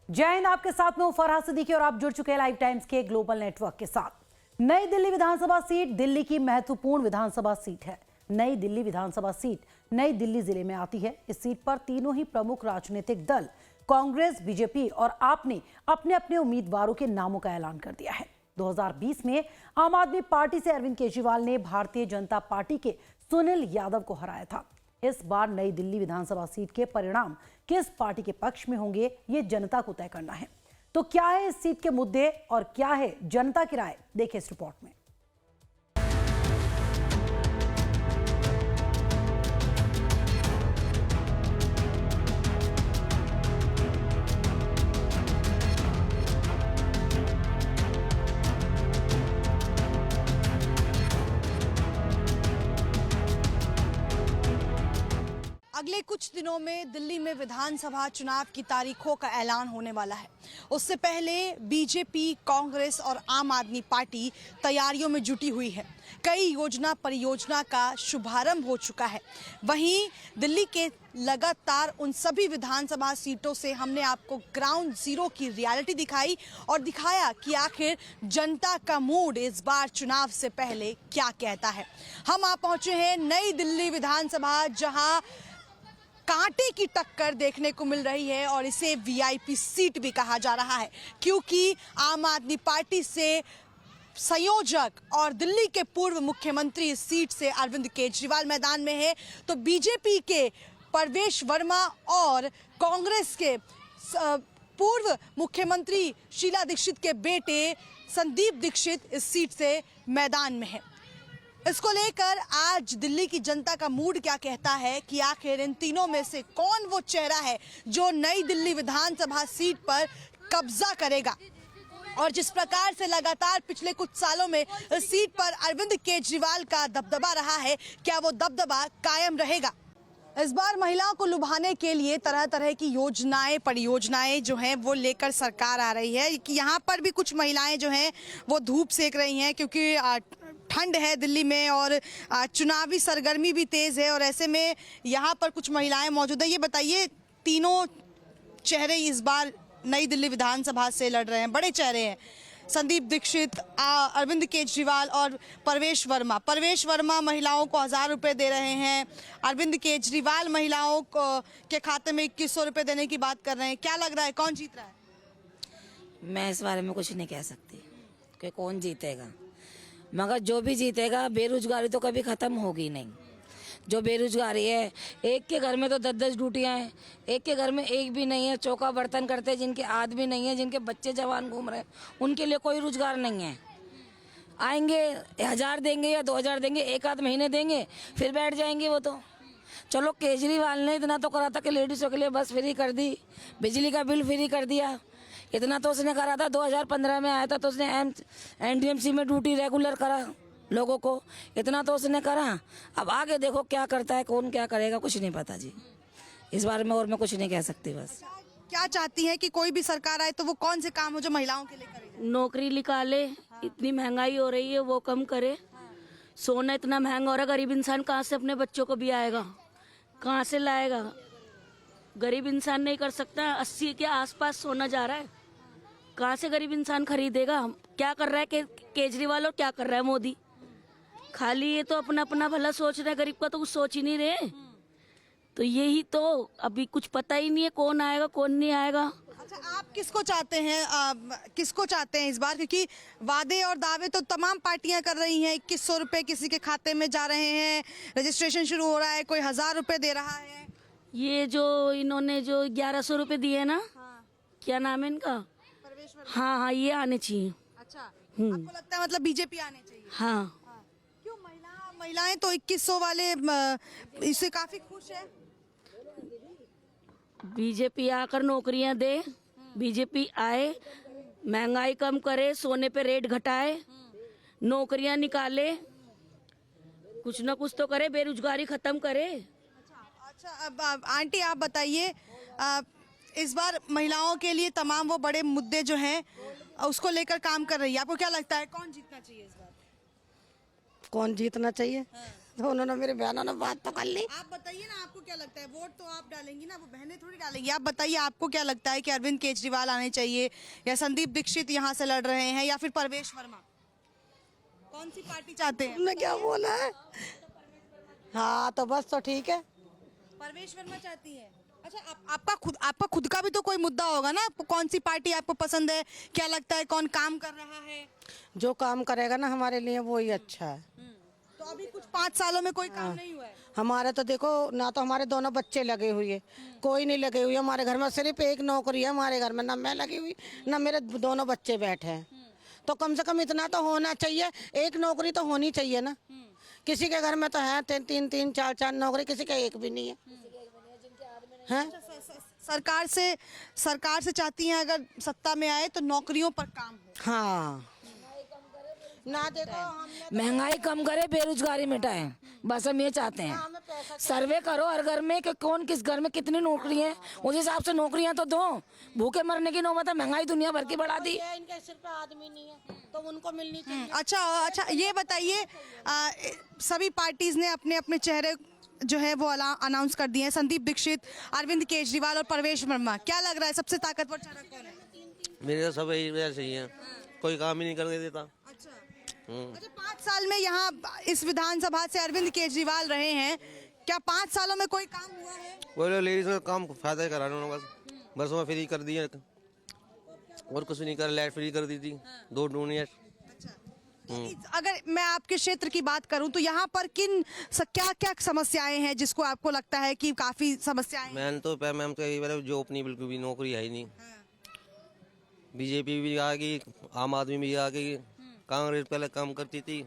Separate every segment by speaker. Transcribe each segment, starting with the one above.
Speaker 1: जय हिंद, आपके साथ में हूं फरहाद सिद्दीकी और आप जुड़ चुके हैं लाइव टाइम्स के ग्लोबल नेटवर्क के साथ। नई दिल्ली विधानसभा सीट दिल्ली की महत्वपूर्ण विधानसभा सीट है। नई दिल्ली विधानसभा सीट नई दिल्ली जिले में आती है। इस सीट पर तीनों ही प्रमुख राजनीतिक दल कांग्रेस, बीजेपी और आप ने अपने अपने उम्मीदवारों के नामों का ऐलान कर दिया है। 2020 में आम आदमी पार्टी से अरविंद केजरीवाल ने भारतीय जनता पार्टी के सुनील यादव को हराया था। इस बार नई दिल्ली विधानसभा सीट के परिणाम किस पार्टी के पक्ष में होंगे, ये जनता को तय करना है। तो क्या है इस सीट के मुद्दे और क्या है जनता की राय, देखिए इस रिपोर्ट में।
Speaker 2: अगले कुछ दिनों में दिल्ली में विधानसभा चुनाव की तारीखों का ऐलान होने वाला है। उससे पहले बीजेपी, कांग्रेस और आम आदमी पार्टी तैयारियों में जुटी हुई है। कई योजना परियोजना का शुभारंभ हो चुका है। वहीं दिल्ली के लगातार उन सभी विधानसभा सीटों से हमने आपको ग्राउंड जीरो की रियलिटी दिखाई और दिखाया कि आखिर जनता का मूड इस बार चुनाव से पहले क्या कहता है। हम आप पहुंचे हैं नई दिल्ली विधानसभा, जहां कांटे की टक्कर देखने को मिल रही है और इसे वीआईपी सीट भी कहा जा रहा है, क्योंकि आम आदमी पार्टी से संयोजक और दिल्ली के पूर्व मुख्यमंत्री इस सीट से अरविंद केजरीवाल मैदान में है, तो बीजेपी के परवेश वर्मा और कांग्रेस के पूर्व मुख्यमंत्री शीला दीक्षित के बेटे संदीप दीक्षित इस सीट से मैदान में है। इसको लेकर आज दिल्ली की जनता का मूड क्या कहता है कि आखिर इन तीनों में से कौन वो चेहरा है जो नई दिल्ली विधानसभा सीट पर कब्जा करेगा। और जिस प्रकार से लगातार पिछले कुछ सालों में इस सीट पर अरविंद केजरीवाल का दबदबा रहा है, क्या वो दबदबा कायम रहेगा। इस बार महिलाओं को लुभाने के लिए तरह तरह की योजनाएं, परियोजनाएं जो हैं वो लेकर सरकार आ रही है। कि यहाँ पर भी कुछ महिलाएं जो हैं वो धूप सेक रही हैं, क्योंकि ठंड है दिल्ली में और चुनावी सरगर्मी भी तेज़ है और ऐसे में यहाँ पर कुछ महिलाएं मौजूद है। ये बताइए, तीनों चेहरे इस बार नई दिल्ली विधानसभा से लड़ रहे हैं, बड़े चेहरे हैं, संदीप दीक्षित, अरविंद केजरीवाल और परवेश वर्मा। परवेश वर्मा महिलाओं को 1000 रुपये दे रहे हैं, अरविंद केजरीवाल महिलाओं को के खाते में 2100 रुपये देने की बात कर रहे हैं। क्या लग रहा है, कौन जीत रहा है?
Speaker 3: मैं इस बारे में कुछ नहीं कह सकती कि कौन जीतेगा, मगर जो भी जीतेगा, बेरोजगारी तो कभी ख़त्म होगी नहीं। जो बेरोजगारी है, एक के घर में तो 10-10 ड्यूटियाँ हैं, एक के घर में एक भी नहीं है, चौका बर्तन करते जिनके आदमी नहीं है, जिनके बच्चे जवान घूम रहे हैं, उनके लिए कोई रोजगार नहीं है। आएंगे 1000 देंगे या 2000 देंगे, एक आध महीने देंगे, फिर बैठ जाएंगे। वो तो चलो, केजरीवाल ने इतना तो करा था कि लेडीज़ों के लिए बस फ्री कर दी, बिजली का बिल फ्री कर दिया, इतना तो उसने करा था। 2015 में आया था तो उसने एनडीएमसी में ड्यूटी रेगुलर करा लोगों को, इतना तो उसने करा। अब आगे देखो क्या करता है, कौन क्या करेगा, कुछ नहीं पता जी इस बारे में, और मैं कुछ नहीं कह सकती। बस
Speaker 2: क्या चाहती है कि कोई भी सरकार आए तो वो कौन से काम हो जो महिलाओं के लिए करेगा?
Speaker 4: नौकरी निकाले, इतनी महंगाई हो रही है वो कम करे। सोना इतना महंगा हो रहा है, गरीब इंसान कहाँ से अपने बच्चों को भी आएगा, कहाँ से लाएगा? गरीब इंसान नहीं कर सकता। 80 के आसपास सोना जा रहा है, कहाँ से गरीब इंसान खरीदेगा? क्या कर रहा है केजरीवाल और क्या कर रहा है मोदी? खाली ये तो अपना अपना भला सोच रहे हैं, गरीब का तो कुछ सोच ही नहीं रहे। तो यही तो अभी कुछ पता ही नहीं है कौन आएगा कौन नहीं आएगा।
Speaker 2: अच्छा, आप किसको चाहते हैं, किसको चाहते हैं इस बार? क्योंकि वादे और दावे तो तमाम पार्टियां कर रही हैं। 2100 रुपये किसी के खाते में जा रहे हैं, रजिस्ट्रेशन शुरू हो रहा है, कोई 1000 रुपये दे रहा है।
Speaker 4: ये जो इन्होंने जो 1100 रुपये दिए ना, क्या नाम है इनका? हाँ, ये आने चाहिए।
Speaker 2: अच्छा, आपको लगता है मतलब बीजेपी आने चाहिए?
Speaker 4: हाँ।
Speaker 2: क्यों? महिलाएं तो 2100 वाले इससे काफी खुश है।
Speaker 4: बीजेपी आकर नौकरियां दे, बीजेपी आए, महंगाई कम करे, सोने पे रेट घटाए, नौकरियां निकाले, कुछ ना कुछ तो करे, बेरोजगारी खत्म करे।
Speaker 2: अच्छा, अब आंटी आप बताइए, इस बार महिलाओं के लिए तमाम वो बड़े मुद्दे जो हैं उसको लेकर काम कर रही है, आपको क्या लगता है कौन जीतना चाहिए इस बार?
Speaker 5: कौन जीतना चाहिए? तो उन्होंने मेरे बहनों ने बात तो कर ली।
Speaker 2: आप बताइए ना, आपको क्या लगता है? वोट तो आप डालेंगी ना, वो बहनें थोड़ी डालेंगी। आप बताइए, आपको क्या लगता है कि अरविंद केजरीवाल आने चाहिए या संदीप दीक्षित यहाँ से लड़ रहे हैं या फिर परवेश वर्मा? कौन सी पार्टी चाहते हैं?
Speaker 5: तुमने क्या बोला है? हाँ तो बस तो ठीक है।
Speaker 2: परवेश वर्मा चाहती है। अच्छा, आपका खुद का भी तो कोई मुद्दा होगा ना, कौन सी पार्टी आपको पसंद है, क्या लगता है कौन काम कर रहा है?
Speaker 5: जो काम करेगा ना हमारे लिए वो ही अच्छा है।
Speaker 2: तो अभी कुछ 5 सालों में कोई काम नहीं हुआ है।
Speaker 5: हमारे तो देखो ना, तो हमारे दोनों बच्चे लगे हुए, कोई नहीं लगे हुए। हमारे घर में सिर्फ एक नौकरी है हमारे घर में, ना मैं लगी हुई ना मेरे दोनों बच्चे बैठे हैं। तो कम से कम इतना तो होना चाहिए, एक नौकरी तो होनी चाहिए ना। किसी के घर में तो है 3-3 4-4 नौकरी, किसी के एक भी नहीं है। हैं?
Speaker 2: सरकार से चाहती हैं अगर सत्ता में आए तो नौकरियों पर काम हो।
Speaker 5: हाँ ना, देखो हमने
Speaker 3: महंगाई कम करे, बेरोजगारी मिटाए, बस हम ये चाहते हैं। सर्वे करो हर घर में कि कौन किस घर में कितनी नौकरी है, उस हिसाब से नौकरियां तो दो। भूखे मरने की नौबत है, महंगाई दुनिया भर की बढ़ा दी।
Speaker 5: इनके सिर पे आदमी नहीं है तो उनको मिलनी चाहिए।
Speaker 2: अच्छा, ये बताइए, सभी पार्टीज ने अपने अपने चेहरे जो है वो अनाउंस कर दिए हैं। संदीप दीक्षित, अरविंद केजरीवाल और परवेश वर्मा। क्या लग रहा है सबसे ताकतवर चेहरा कौन है?
Speaker 6: मेरे तो सब यही वजह से ही है, कोई काम ही नहीं करने देता।
Speaker 2: अच्छा, 5 साल में यहाँ इस विधानसभा से अरविंद केजरीवाल रहे हैं, क्या 5 सालों में कोई काम हुआ है?
Speaker 6: वो लोग लेडीज का काम फायदा करा रहे बस, बसों में फ्री कर दिया और कुछ नहीं कर, लाइट फ्री कर दी थी 2 यूनिट।
Speaker 2: अगर मैं आपके क्षेत्र की बात करूं तो यहाँ पर क्या क्या समस्याएं हैं जिसको आपको लगता है कि काफी समस्याएं?
Speaker 6: मैम तो यही बार जॉब नहीं, बिल्कुल भी नौकरी है ही नहीं। बीजेपी भी आ गई, आम आदमी भी आ गई, कांग्रेस पहले काम करती थी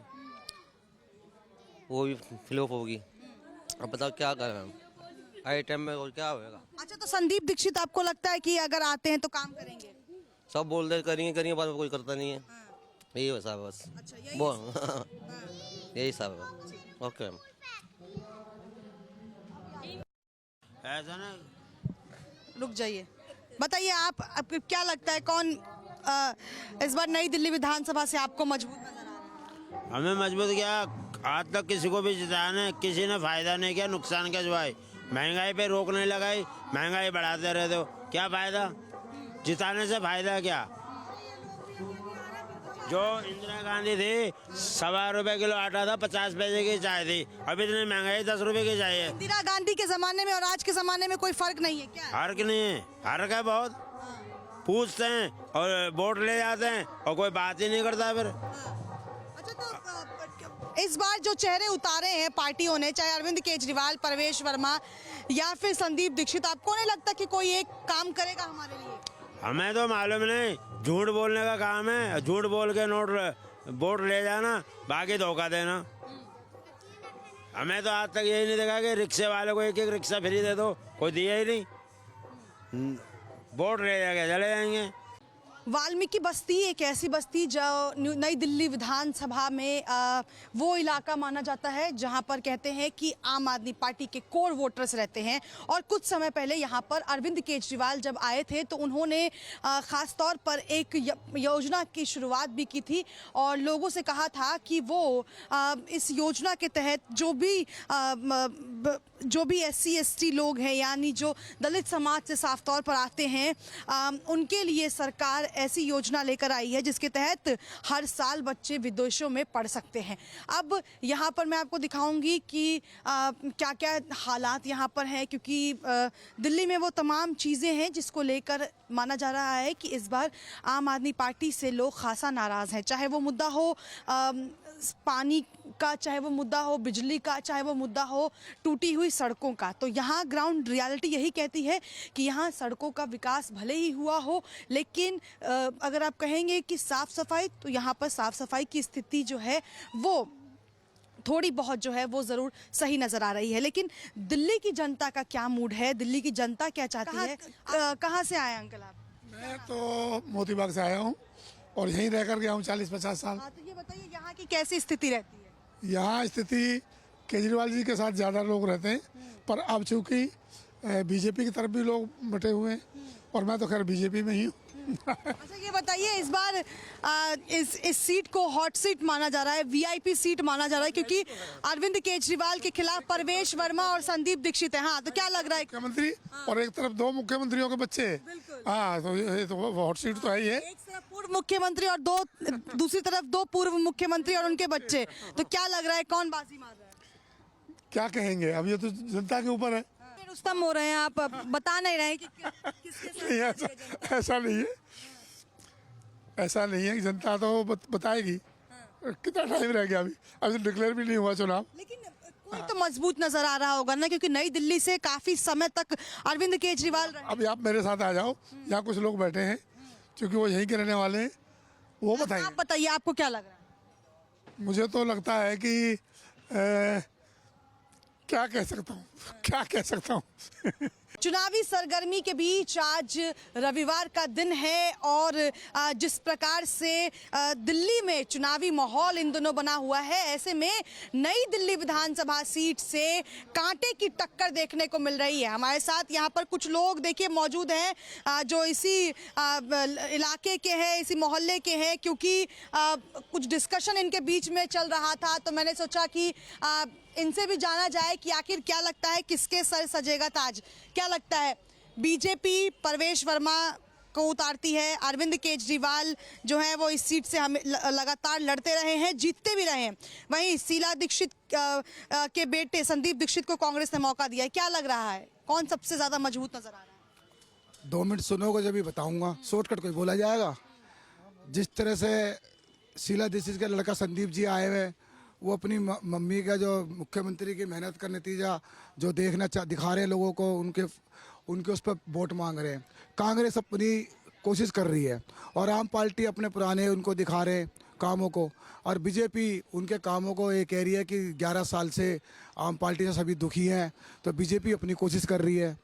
Speaker 6: वो भी फ्लॉप होगी। अब बताओ क्या करें हम आए टाइम में, और क्या होगा?
Speaker 2: अच्छा, तो संदीप दीक्षित आपको लगता है कि अगर आते हैं तो काम करेंगे?
Speaker 6: सब बोलते करेंगे बाद में कोई करता नहीं है। यही है साहब बस।
Speaker 2: अच्छा,
Speaker 6: यही साहब बस। Okay ma'am.
Speaker 7: ऐसा ना,
Speaker 2: रुक जाइए, बताइए आपको क्या लगता है कौन इस बार नई दिल्ली विधानसभा से आपको मजबूत नजर आ रहा है?
Speaker 7: हमें मजबूत क्या, आज तक किसी को भी जिताने किसी ने फायदा नहीं किया, नुकसान क्या जुआई। महंगाई पे रोक नहीं लगाई, महंगाई बढ़ाते रहे तो क्या फायदा, जिताने से फायदा क्या? जो इंदिरा गांधी थी 1.25 रुपए किलो आटा था, 50 पैसे की चाय थी, अब इतनी महंगाई 10 रुपए की चाय है।
Speaker 2: इंदिरा गांधी के जमाने में और आज के जमाने में कोई फर्क नहीं है क्या?
Speaker 7: फर्क नहीं है, फर्क है बहुत। पूछते हैं और वोट ले जाते हैं और कोई बात ही नहीं करता फिर।
Speaker 2: अच्छा, तो इस बार जो चेहरे उतारे हैं पार्टियों ने, चाहे अरविंद केजरीवाल, परवेश वर्मा या फिर संदीप दीक्षित, आपको नहीं लगता कि कोई एक काम करेगा हमारे लिए?
Speaker 7: हमें तो मालूम नहीं, झूठ बोलने का काम है, झूठ बोल के वोट ले जाना, बाकी धोखा देना। हमें तो आज तक यही नहीं देखा कि रिक्शे वाले को एक रिक्शा फ्री दे दो, कोई दिया ही नहीं। वोट ले जाके चले जाएंगे।
Speaker 2: वाल्मीकि बस्ती एक ऐसी बस्ती जो नई दिल्ली विधानसभा में वो इलाका माना जाता है जहां पर कहते हैं कि आम आदमी पार्टी के कोर वोटर्स रहते हैं। और कुछ समय पहले यहां पर अरविंद केजरीवाल जब आए थे तो उन्होंने ख़ास तौर पर एक योजना की शुरुआत भी की थी और लोगों से कहा था कि वो इस योजना के तहत जो भी SC ST लोग हैं, यानी जो दलित समाज से साफ तौर पर आते हैं, उनके लिए सरकार ऐसी योजना लेकर आई है जिसके तहत हर साल बच्चे विदेशों में पढ़ सकते हैं। अब यहाँ पर मैं आपको दिखाऊंगी कि क्या क्या हालात यहाँ पर हैं, क्योंकि दिल्ली में वो तमाम चीज़ें हैं जिसको लेकर माना जा रहा है कि इस बार आम आदमी पार्टी से लोग खासा नाराज़ हैं। चाहे वो मुद्दा हो पानी का, चाहे वो मुद्दा हो बिजली का, चाहे वो मुद्दा हो टूटी हुई सड़कों का। तो यहाँ ग्राउंड रियलिटी यही कहती है कि यहाँ सड़कों का विकास भले ही हुआ हो, लेकिन अगर आप कहेंगे कि साफ़ सफाई, तो यहाँ पर साफ़ सफाई की स्थिति जो है वो थोड़ी बहुत जो है वो ज़रूर सही नज़र आ रही है। लेकिन दिल्ली की जनता का क्या मूड है, दिल्ली की जनता क्या चाहती है? कहाँ से आए अंकल आप?
Speaker 8: मैं तो मोतीबाग से आया हूँ और यहीं रह कर गया हूँ 40-50 साल।
Speaker 2: तो ये बताइए यहाँ की कैसी स्थिति रहती है?
Speaker 8: यहाँ स्थिति केजरीवाल जी के साथ ज़्यादा लोग रहते हैं, पर अब चूँकि बीजेपी की तरफ भी लोग बटे हुए हैं और मैं तो खैर बीजेपी में ही हूँ,
Speaker 2: अच्छा ये बताइए, इस बार इस सीट को हॉट सीट माना जा रहा है, वीआईपी सीट माना जा रहा है, क्योंकि अरविंद केजरीवाल के खिलाफ परवेश वर्मा और संदीप दीक्षित है। हाँ, तो क्या लग रहा है?
Speaker 8: मुख्यमंत्री और एक तरफ 2 मुख्यमंत्रियों के बच्चे। हाँ, तो ये तो हॉट सीट तो है ही है।
Speaker 2: एक तरफ पूर्व मुख्यमंत्री और दूसरी तरफ 2 पूर्व मुख्यमंत्री और उनके बच्चे, तो क्या लग रहा है कौन बाजी मार रहा है?
Speaker 8: क्या कहेंगे, अब ये तो जनता के ऊपर है।
Speaker 2: रुस्तम हो रहे हैं आप, बता नहीं रहे हैं कि किसके साथ
Speaker 8: नहीं, ऐसा नहीं है, ऐसा नहीं है कि जनता तो बताएगी। कितना टाइम रह गया, अभी डिक्लेयर भी नहीं हुआ चुनाव।
Speaker 2: लेकिन कोई तो मजबूत नजर आ रहा होगा ना, क्योंकि नई दिल्ली से काफी समय तक अरविंद केजरीवाल रहे।
Speaker 8: अभी आप मेरे साथ आ जाओ, यहाँ कुछ लोग बैठे हैं क्योंकि वो यहीं के रहने वाले हैं, वो बताएंगे।
Speaker 2: आप बताइए, आपको क्या लग रहा है?
Speaker 8: मुझे तो लगता है कि क्या कह सकता हूँ
Speaker 2: चुनावी सरगर्मी के बीच आज रविवार का दिन है और जिस प्रकार से दिल्ली में चुनावी माहौल इन दिनों बना हुआ है, ऐसे में नई दिल्ली विधानसभा सीट से कांटे की टक्कर देखने को मिल रही है। हमारे साथ यहाँ पर कुछ लोग देखिए मौजूद हैं जो इसी इलाके के हैं, इसी मोहल्ले के हैं, क्योंकि कुछ डिस्कशन इनके बीच में चल रहा था, तो मैंने सोचा कि इनसे भी जाना जाए कि आखिर क्या लगता है किसके सर सजेगा ताज। क्या लगता है, बीजेपी परवेश वर्मा को उतारती है, अरविंद केजरीवाल जो है वो इस सीट से हमें लगातार लड़ते रहे हैं, जीतते भी रहे हैं, वहीं शीला दीक्षित के बेटे संदीप दीक्षित को कांग्रेस ने मौका दिया है। क्या लग रहा है कौन सबसे ज्यादा मजबूत नजर आ रहा है?
Speaker 9: 2 मिनट सुनोगे जब भी बताऊंगा, शॉर्टकट कोई बोला जाएगा। जिस तरह से शीला दीक्षित का लड़का संदीप जी आए हुए, वो अपनी मम्मी का जो मुख्यमंत्री की मेहनत का नतीजा जो दिखा रहे हैं लोगों को, उनके उस पर वोट मांग रहे हैं। कांग्रेस अपनी कोशिश कर रही है और आम पार्टी अपने पुराने उनको दिखा रहे कामों को, और बीजेपी उनके कामों को ये कह रही है कि 11 साल से आम पार्टी से सभी दुखी हैं, तो बीजेपी अपनी कोशिश कर रही है,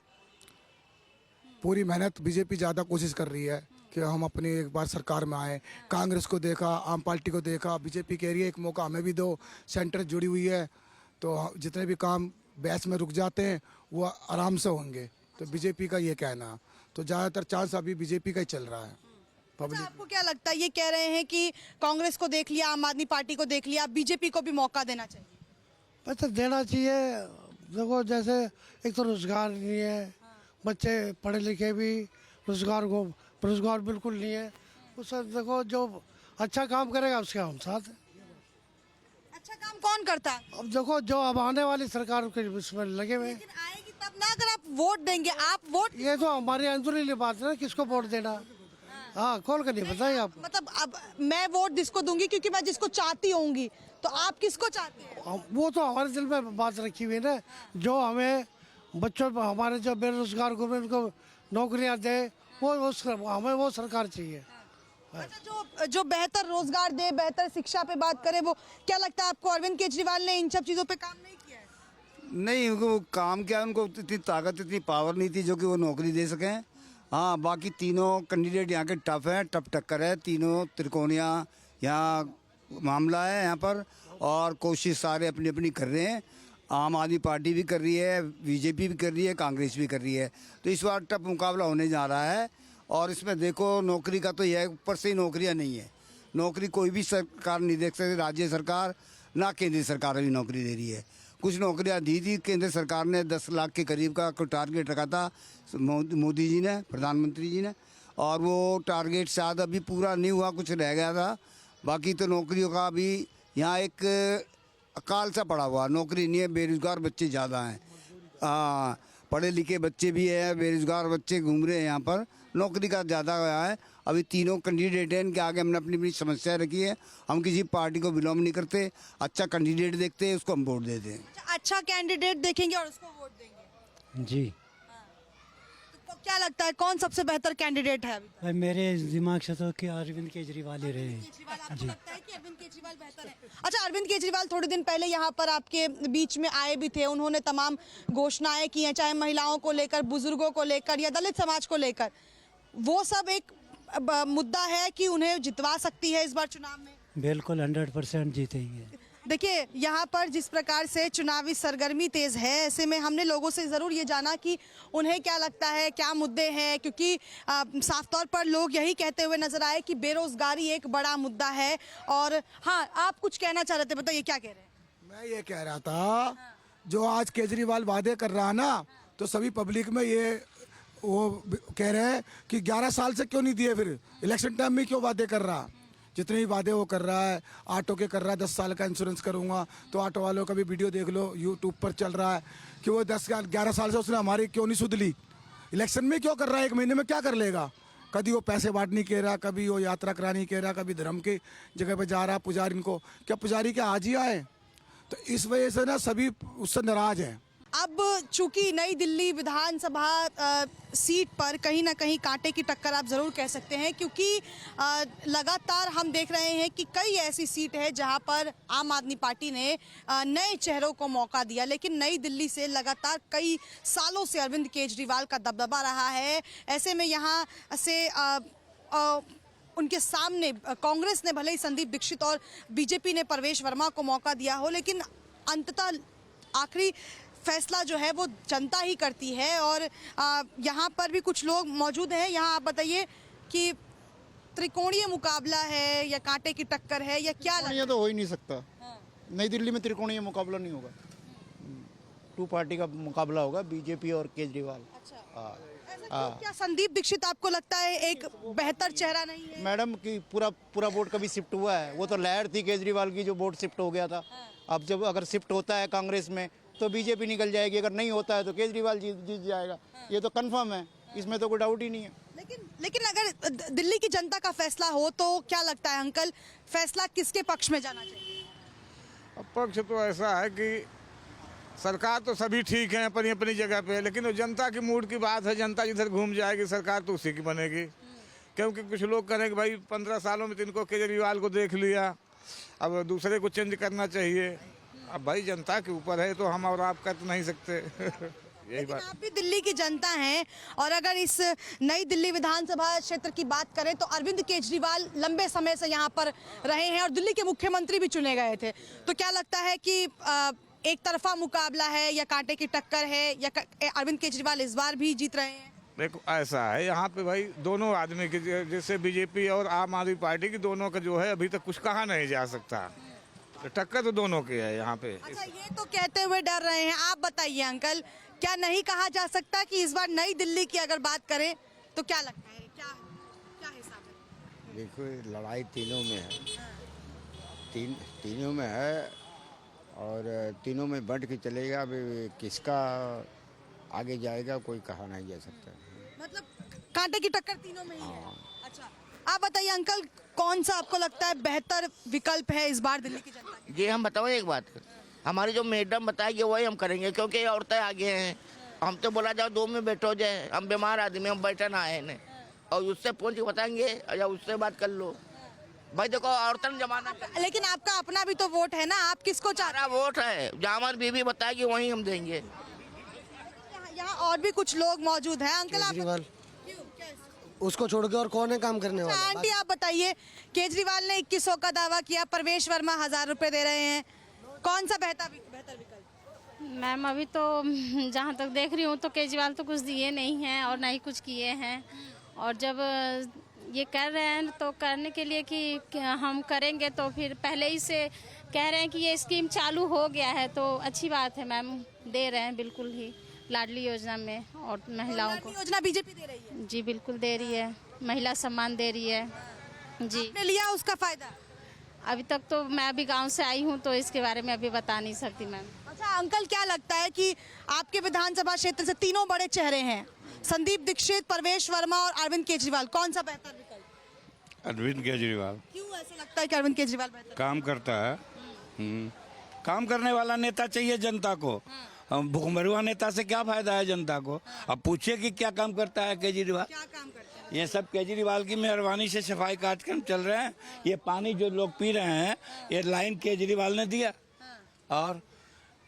Speaker 9: पूरी मेहनत बीजेपी ज़्यादा कोशिश कर रही है कि हम अपनी एक बार सरकार में आए। कांग्रेस को देखा, आम पार्टी को देखा, बीजेपी कह रही है एक मौका हमें भी दो, सेंटर जुड़ी हुई है, तो जितने भी काम बैच में रुक जाते हैं वो आराम से होंगे, तो बीजेपी का ये कहना। तो ज़्यादातर चांस अभी बीजेपी का ही चल रहा है।
Speaker 2: अच्छा, आपको क्या लगता है, ये कह रहे हैं कि कांग्रेस को देख लिया, आम आदमी पार्टी को देख लिया, बीजेपी को भी मौका देना चाहिए?
Speaker 10: तो देना चाहिए। देखो जैसे एक तो रोजगार नहीं है, बच्चे पढ़े लिखे भी रोजगार बिल्कुल नहीं है। उस देखो जो अच्छा काम करेगा उसके हम साथ हैं।
Speaker 2: अच्छा काम कौन करता है?
Speaker 10: अब देखो जो अब आने वाली सरकार के इसमें लगे हुए हैं।
Speaker 2: लेकिन आएगी तब ना, अगर आप वोट देंगे, आप वोट,
Speaker 10: ये तो हमारी अंदरूनी बात है ना, किसको वोट देना। हाँ, खोल कर नहीं बताइए आप।
Speaker 2: मतलब अब मैं वोट जिसको दूंगी क्योंकि मैं जिसको चाहती होंगी, तो आप किसको चाहते हैं?
Speaker 10: वो तो हमारे दिल में बात रखी हुई है ना, जो हमें बच्चों हमारे जो बेरोजगार घूमे उनको नौकरियां दे, हमें वो सरकार चाहिए।
Speaker 2: अच्छा, जो बेहतर रोजगार दे, बेहतर शिक्षा पे बात करे, वो क्या लगता है आपको अरविंद केजरीवाल ने इन सब चीजों पे काम नहीं किया है?
Speaker 11: नहीं, उनको काम क्या, उनको इतनी ताकत, इतनी पावर नहीं थी जो कि वो नौकरी दे सकें। हाँ, बाकी तीनों कैंडिडेट यहाँ के टफ हैं, टफ टक्कर है, तीनों त्रिकोणिया यहाँ मामला है यहाँ पर, और कोशिश सारे अपनी अपनी कर रहे हैं। आम आदमी पार्टी भी कर रही है, बीजेपी भी कर रही है, कांग्रेस भी कर रही है, तो इस बार टफ मुकाबला होने जा रहा है। और इसमें देखो नौकरी का तो यह है, ऊपर से ही नौकरियाँ नहीं है, नौकरी कोई भी सरकार नहीं देख सकती, राज्य सरकार ना केंद्रीय सरकार अभी नौकरी दे रही है। कुछ नौकरियां दी थी केंद्र सरकार ने, 10 लाख के करीब का कोई टारगेट रखा था मोदी जी ने, प्रधानमंत्री जी ने, और वो टारगेट शायद अभी पूरा नहीं हुआ, कुछ रह गया था। बाकी तो नौकरियों का अभी यहाँ एक अकाल सा पड़ा हुआ, नौकरी नहीं है, बेरोजगार बच्चे ज़्यादा हैं। पढ़े लिखे बच्चे भी हैं, बेरोजगार बच्चे घूम रहे हैं यहाँ पर, नौकरी का ज़्यादा गया है। अभी तीनों कैंडिडेट हैं, इनके आगे हमने अपनी अपनी समस्या रखी है। हम किसी पार्टी को बिलोंग नहीं करते, अच्छा कैंडिडेट देखते हैं, उसको हम वोट देते हैं।
Speaker 2: अच्छा कैंडिडेट देखेंगे और उसको वोट देंगे
Speaker 12: जी।
Speaker 2: तो क्या लगता है कौन सबसे बेहतर कैंडिडेट है अभी?
Speaker 12: भाई मेरे दिमाग से तो कि अरविंद केजरीवाल ही रहे।
Speaker 2: आपको लगता है कि अरविंद केजरीवाल बेहतर है? अच्छा, अरविंद केजरीवाल थोड़े दिन पहले यहाँ पर आपके बीच में आए भी थे, उन्होंने तमाम घोषणाएं की हैं, चाहे महिलाओं को लेकर, बुजुर्गों को लेकर या दलित समाज को लेकर। वो सब एक मुद्दा है कि उन्हें जितवा सकती है इस बार चुनाव में?
Speaker 12: बिल्कुल 100% जीतेंगे।
Speaker 2: देखिए यहाँ पर जिस प्रकार से चुनावी सरगर्मी तेज है, ऐसे में हमने लोगों से ज़रूर ये जाना कि उन्हें क्या लगता है, क्या मुद्दे हैं, क्योंकि साफ तौर पर लोग यही कहते हुए नजर आए कि बेरोजगारी एक बड़ा मुद्दा है। और हाँ, आप कुछ कहना चाह रहे थे, बताइए क्या कह रहे हैं?
Speaker 9: मैं ये कह रहा था, जो आज केजरीवाल वादे कर रहा है ना, तो सभी पब्लिक में ये वो कह रहे हैं कि 11 साल से क्यों नहीं दिए, फिर इलेक्शन टाइम में क्यों वादे कर रहा। जितने भी वादे वो कर रहा है, ऑटो के कर रहा है, 10 साल का इंश्योरेंस करूंगा, तो ऑटो वालों का भी वीडियो देख लो, यूट्यूब पर चल रहा है कि वो 11 साल से उसने हमारी क्यों नहीं सुध ली। इलेक्शन में क्यों कर रहा है, 1 महीने में क्या कर लेगा। कभी वो पैसे बांटने कह रहा, कभी वो यात्रा करानी कह रहा, कभी धर्म की जगह पर जा रहा पुजारी इनको, क्या पुजारी क्या आज ही आए। तो इस वजह से ना सभी उससे नाराज हैं।
Speaker 2: अब चूंकि नई दिल्ली विधानसभा सीट पर कहीं ना कहीं कांटे की टक्कर आप ज़रूर कह सकते हैं, क्योंकि लगातार हम देख रहे हैं कि कई ऐसी सीट है जहां पर आम आदमी पार्टी ने नए चेहरों को मौका दिया, लेकिन नई दिल्ली से लगातार कई सालों से अरविंद केजरीवाल का दबदबा रहा है। ऐसे में यहाँ से उनके सामने कांग्रेस ने भले ही संदीप दीक्षित और बीजेपी ने प्रवेश वर्मा को मौका दिया हो, लेकिन अंततः आखिरी फैसला जो है वो जनता ही करती है। और यहाँ पर भी कुछ लोग मौजूद हैं। यहाँ आप बताइए कि त्रिकोणीय मुकाबला है या कांटे की टक्कर है या क्या लगता है?
Speaker 13: तो हो ही नहीं सकता। नई दिल्ली में त्रिकोणीय मुकाबला नहीं होगा, 2 पार्टी का मुकाबला होगा, बीजेपी और केजरीवाल।
Speaker 2: क्या संदीप दीक्षित आपको लगता है एक बेहतर चेहरा नहीं है?
Speaker 13: मैडम की पूरा वोट कभी शिफ्ट हुआ है? वो तो लहर थी केजरीवाल की जो वोट शिफ्ट हो गया था। अब जब अगर शिफ्ट होता है कांग्रेस में तो बीजेपी निकल जाएगी, अगर नहीं होता है तो केजरीवाल जीत जाएगा, ये तो कंफर्म है, इसमें तो कोई डाउट ही नहीं है।
Speaker 2: लेकिन अगर दिल्ली की जनता का फैसला हो तो क्या लगता है अंकल, फैसला किसके पक्ष में जाना चाहिए?
Speaker 8: पक्ष तो ऐसा है कि सरकार तो सभी ठीक है अपनी अपनी जगह पे, लेकिन वो जनता की मूड की बात है। जनता जिधर घूम जाएगी सरकार तो उसी की बनेगी। क्योंकि कुछ लोग कहें कि भाई 15 सालों में तो इनको केजरीवाल को देख लिया, अब दूसरे को चेंज करना चाहिए। अब भाई जनता के ऊपर है, तो हम और आप कर तो नहीं सकते। यही बात।
Speaker 2: आप भी दिल्ली की जनता हैं, और अगर इस नई दिल्ली विधानसभा क्षेत्र की बात करें तो अरविंद केजरीवाल लंबे समय से यहाँ पर रहे हैं और दिल्ली के मुख्यमंत्री भी चुने गए थे। तो क्या लगता है कि एक तरफा मुकाबला है या कांटे की टक्कर है, या अरविंद केजरीवाल इस बार भी जीत रहे हैं?
Speaker 8: देखो ऐसा है, यहाँ पे भाई दोनों आदमी की, जैसे बीजेपी और आम आदमी पार्टी की, दोनों का जो है अभी तक कुछ कहा नहीं जा सकता। टक्कर तो दोनों की है यहाँ पे।
Speaker 2: अच्छा, ये तो कहते हुए डर रहे हैं, आप बताइए अंकल, क्या नहीं कहा जा सकता कि इस बार नई दिल्ली की अगर बात करें तो क्या लगता है, क्या हिसाब है?
Speaker 11: देखो लड़ाई तीनों में है, तीनों में है, और तीनों में बढ़ के चलेगा। अभी किसका आगे जाएगा कोई कहा नहीं जा सकता।
Speaker 2: मतलब कांटे की टक्कर तीनों में ही है। अच्छा, आप बताइए अंकल, कौन सा आपको लगता है बेहतर विकल्प है इस बार दिल्ली की जनता के?
Speaker 14: जी हम बताओ एक बात, हमारी जो मैडम बताएगी वही हम करेंगे, क्योंकि औरतें आगे हैं। हम तो बोला जाओ 2 में बैठो जाए, हम बीमार आदमी, हम बैठा ना है ने, और उससे पूछ के बताएंगे या उससे बात कर लो। भाई देखो औरतन जमाना।
Speaker 2: लेकिन आपका अपना भी तो वोट है ना, आप किसको चाह?
Speaker 14: वोट है, जहाँ हमारी बीवी बताएगी वही हम देंगे।
Speaker 2: यहाँ और भी कुछ लोग मौजूद हैं। अंकल आप
Speaker 10: उसको छोड़ के और कौन है काम करने वाला?
Speaker 2: आंटी आप बताइए, केजरीवाल ने 2100 का दावा किया, प्रवेश वर्मा 1000 रुपए दे रहे हैं, कौन सा बेहतर विकल्प?
Speaker 15: मैम अभी तो जहाँ तक देख रही हूँ तो केजरीवाल तो कुछ दिए नहीं हैं और ना ही कुछ किए हैं, और जब ये कर रहे हैं तो करने के लिए कि हम करेंगे, तो फिर पहले ही से कह रहे हैं कि ये स्कीम चालू हो गया है, तो अच्छी बात है मैम, दे रहे हैं बिल्कुल ही लाडली योजना में, और महिलाओं को
Speaker 2: योजना बीजेपी दे रही है?
Speaker 15: जी बिल्कुल दे रही है, महिला सम्मान दे रही है जी।
Speaker 2: आपने लिया उसका फायदा?
Speaker 15: अभी तक तो मैं अभी गांव से आई हूं, तो इसके बारे में अभी बता नहीं सकती मैम।
Speaker 2: अच्छा अंकल, क्या लगता है कि आपके विधानसभा क्षेत्र से तीनों बड़े चेहरे हैं, संदीप दीक्षित, प्रवेश वर्मा और अरविंद केजरीवाल, कौन सा बेहतर विकल्प?
Speaker 16: अरविंद केजरीवाल।
Speaker 2: क्यों ऐसा लगता है कि अरविंद केजरीवाल बेहतर?
Speaker 16: काम करता है, काम करने वाला नेता चाहिए जनता को। भूखमरुआ नेता से क्या फायदा है जनता को? अब पूछिए कि क्या काम करता है केजरीवाल।
Speaker 2: क्या काम करता है?
Speaker 16: ये सब केजरीवाल की मेहरबानी से सफाई कार्यक्रम चल रहे हैं। ये पानी जो लोग पी रहे हैं, ये लाइन केजरीवाल ने दिया। और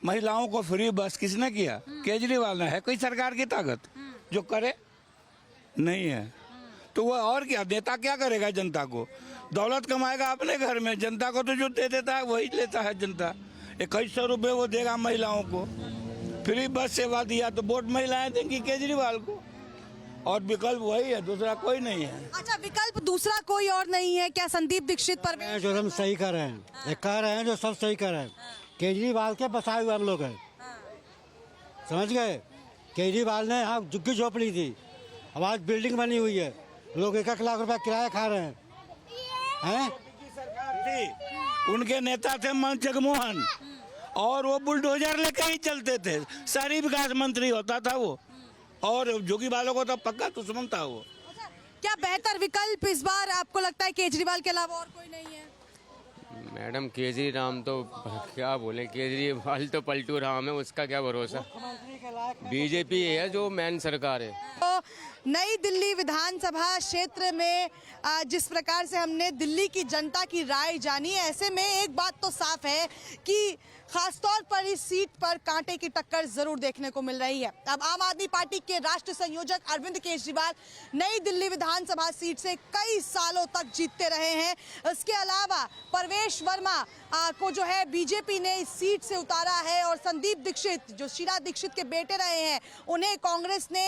Speaker 16: महिलाओं को फ्री बस किसने किया? केजरीवाल ने। है कोई सरकार की ताकत जो करे? नहीं है। तो वह और क्या, नेता क्या करेगा जनता को? दौलत कमाएगा अपने घर में, जनता को तो जो दे देता है वही लेता है जनता। 2100 रुपये वो देगा महिलाओं को, फ्री बस सेवा दिया तो वोट महिलाएं देंगी केजरीवाल को, और विकल्प वही है, दूसरा कोई नहीं है।
Speaker 2: अच्छा, विकल्प दूसरा कोई और नहीं है क्या? संदीप दीक्षित पर
Speaker 12: जो हम सही कर रहे हैं, कह रहे हैं जो सब सही कर रहे हैं। केजरीवाल के बसाए हुए हम लोग हैं, समझ गए? केजरीवाल ने यहाँ झुग्गी झोपड़ी थी, अब आज बिल्डिंग बनी हुई है, लोग 1-1 लाख रुपया किराया खा रहे हैं।
Speaker 16: उनके नेता थे जगमोहन, और वो बुलडोजर लेके ही चलते थे, शहरी विकास मंत्री होता था वो, और जोगी वालों को तो पक्का दुश्मन था वो।
Speaker 2: क्या बेहतर विकल्प इस बार आपको लगता है केजरीवाल के अलावा और कोई नहीं है?
Speaker 17: मैडम केजरीवाल तो क्या बोले, केजरीवाल तो पलटू राम है, उसका क्या भरोसा। बीजेपी है जो मेन सरकार है।
Speaker 2: तो नई दिल्ली विधानसभा क्षेत्र में जिस प्रकार से हमने दिल्ली की जनता की राय जानी, ऐसे में एक बात तो साफ है कि खासतौर पर इस सीट पर कांटे की टक्कर जरूर देखने को मिल रही है। अब आम आदमी पार्टी के राष्ट्रीय संयोजक अरविंद केजरीवाल नई दिल्ली विधानसभा सीट से कई सालों तक जीतते रहे हैं। इसके अलावा परवेश वर्मा को जो है बीजेपी ने इस सीट से उतारा है, और संदीप दीक्षित जो शीला दीक्षित के बेटे रहे हैं, उन्हें कांग्रेस ने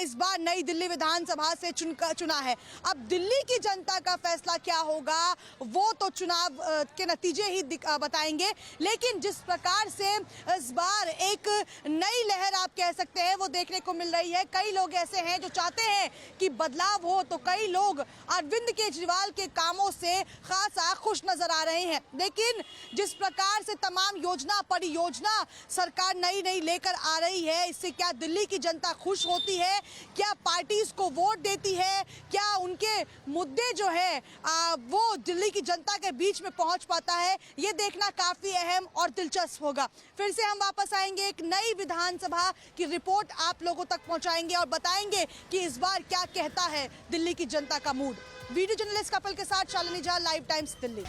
Speaker 2: इस बार नई दिल्ली विधानसभा से चुना है। अब दिल्ली की जनता का फैसला क्या होगा वो तो चुनाव के नतीजे ही बताएंगे, लेकिन जिस प्रकार से इस बार एक नई लहर आप कह सकते हैं वो देखने को मिल रही है। कई लोग ऐसे हैं जो चाहते हैं कि बदलाव हो, तो कई लोग अरविंद केजरीवाल के कामों से खासा खुश नजर आ रहे हैं। लेकिन जिस प्रकार से तमाम योजना परियोजना सरकार नई नई लेकर आ रही है, इससे क्या दिल्ली की जनता खुश होती है? क्या पार्टीज को वोट देती है? क्या उनके मुद्दे जो है वो दिल्ली की जनता के बीच में पहुंच पाता है? ये देखना काफी अहम और दिलचस्प होगा। फिर से हम वापस आएंगे, एक नई विधानसभा की रिपोर्ट आप लोगों तक पहुंचाएंगे और बताएंगे कि इस बार क्या कहता है दिल्ली की जनता का मूड। वीडियो जर्नलिस्ट कपिल के साथ शालिनी झा, लाइव टाइम्स दिल्ली।